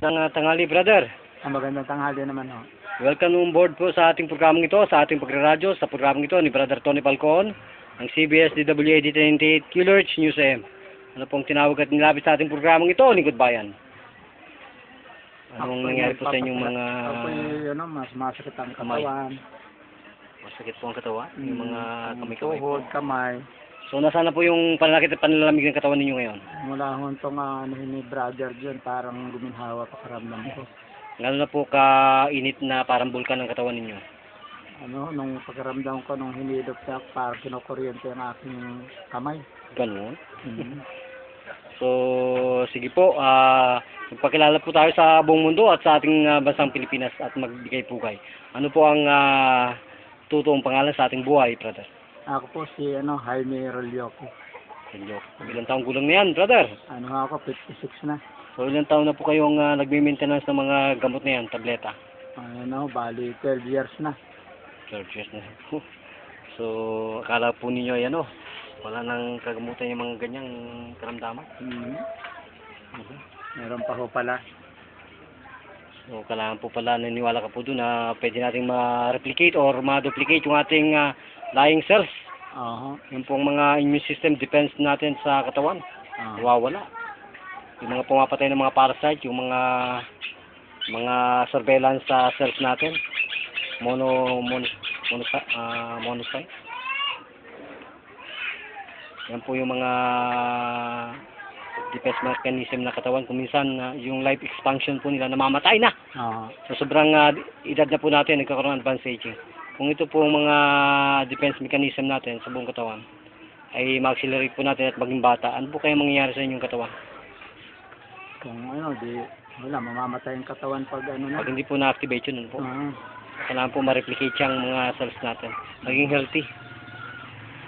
Tanghali, brother. Ang magandang tanghali naman ho. Welcome on board po sa ating programang ito, sa ating pagraradyo, sa programang ito ni Brother Tony Falcon, ang CBS DWAD 98 Kilohertz News AM. Ano pong tinawag at nilapit sa ating programang ito, Lingkod Bayan? Anong nangyari po sa inyong mga... Ako mas masakit ang katawan. Masakit po ang katawan? Yung mga kamay-kamay po. Tuhod, kamay. So, nasaan na po yung pananakit at panlalamig ng katawan ninyo ngayon? Mula ho itong ni brother dyan, parang guminhawa pakaramdam ko. Lalo na po ka-init na parang bulkan ng katawan ninyo? Nung pagkaramdam ko, nung hinidop siya, parang kinukuryente ang aking kamay. Ganun? Mm-hmm. So, sige po, magpakilala po tayo sa buong mundo at sa ating bansang Pilipinas at magbigay pugay. Ano po ang totoong pangalan sa ating buhay, brother? Ako po si Jaime Rolyoco. Ilang taong gulang na yan, brother? Ako, 56 na. So, ilang taon na po kayong nagme-maintenance ng mga gamot na yan, tableta? Bali 12 years na. 12 years na po. So, akala po ninyo ay wala nang kagamutan yung mga ganyang karamdaman? Meron pa ho pala. So, kailangan po pala naniwala ka po doon na pwede nating ma-replicate or ma-duplicate yung ating lying cells. Yung pong mga immune system defense natin sa katawan. Nawawala. Yung mga pumapatay ng mga parasite, yung mga surveillance sa cells natin. Monocyte. Yan po yung mga defense mechanism na katawan. Kung minsan, yung life expansion po nila namamatay na. So, sobrang edad na po natin, nagkakaroon ng advanced aging. Kung ito po mga defense mechanism natin sa buong katawan, ay ma-accelerate po natin at maging bata, ano po kaya mangyayari sa inyong katawan? Kung mamamatay ang katawan pag Pag hindi po na-activate yun, po. Kailangan po ma-replicate siyang mga cells natin. Maging healthy.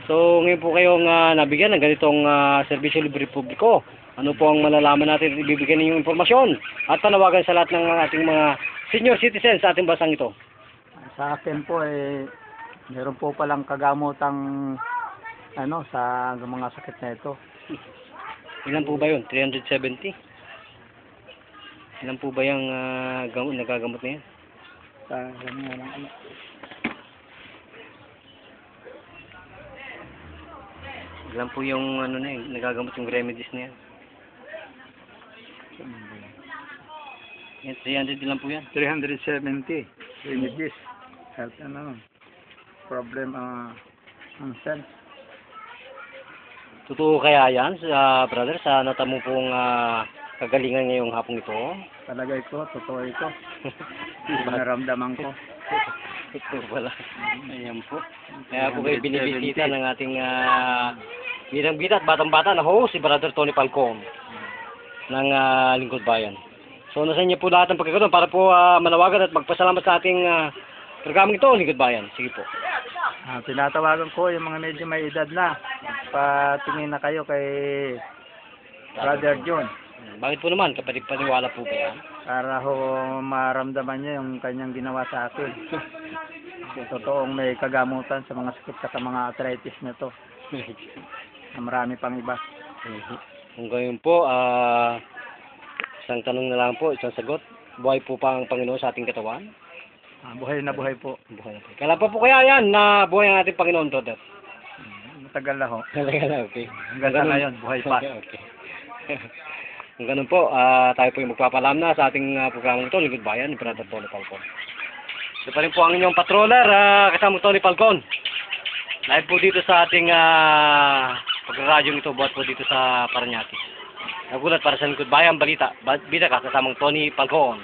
So, ngayon po kayong nabigyan ng ganitong serbisyo libre publiko. Ano po ang malalaman natin at ibibigay ninyong impormasyon at panawagan sa lahat ng ating mga senior citizens sa ating bansang ito? Sa akin po meron po palang kagamotang sa mga sakit na ito. Ilan po ba yun? 370? Ilan po ba yung nagagamot na yan? Ilan po yung nagagamot yung remedies na yan? Yan, 300 lang po yan. 370 remedies. Health problem ang cells. Totoo kaya yan, brother, sa natamo pong kagalingan ngayong hapong ito? Palagay ko, totoo ito. Naramdaman ko. Totoo pala. Ayan po. Kaya po kayo binibisita ng ating bidang-bida at batang-bata na host, si Brother Tony Falcon ng Lingkod Bayan. So, nasa inyo po lahat ng pagkakataon para po manawagan at magpasalamat sa ating programang ito, Lingkod Bayan. Sige po. Tinatawagan ko yung mga medyo may edad na. Patingin na kayo kay Brother John. Bakit po naman? Kapatid paniwala po ba yan? Para ho maramdaman niya yung kanyang ginawa sa akin. Totoong may kagamutan sa mga sakit sa mga arthritis na to. Marami pang iba. Kung gayon po, isang tanong na lang po, isang sagot. Buhay po pa ang Panginoon sa ating katawan? Buhay na buhay po. Buhay na po. Kailan pa po kaya yan na buhay ang ating Panginoon, brother? Matagal na ho. Matagal na, okay. Hanggang ngayon, buhay pa. Okay. Kung ganun po, tayo po yung magpapalam na sa ating programang ito, Lingkod Bayan, ni Brother Tony Falcon. Ito pa rin po ang inyong patroller, kasama Tony Falcon. Live po dito sa ating pagradyong ito, buhat po dito sa Paranaque. Nagulat para sa Lingkod Bayan, balita, bida ka, kasamang Tony Falcon.